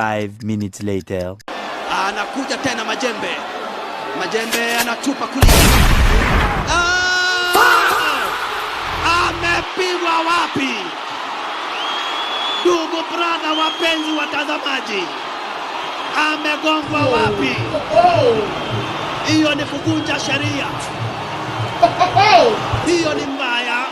5 minutes later. Anakuja tena Majembe. Majembe anatupa kulia. Amepigwa wapi? Ndugu brother, wapenzi watazamaji, amegongwa wapi? Hiyo ni kuvunja sheria. Hiyo ni mbaya.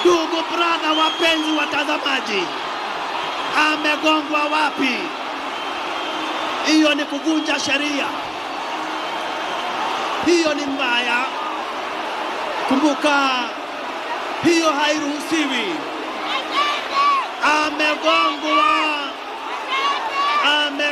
Ndugu brother, wapenzi watazamaji, amegongwa wapi? Hiyo ni kuvunja sheria. Hiyo ni mbaya. Kumbuka, hiyo hairuhusiwi. Amegongwa.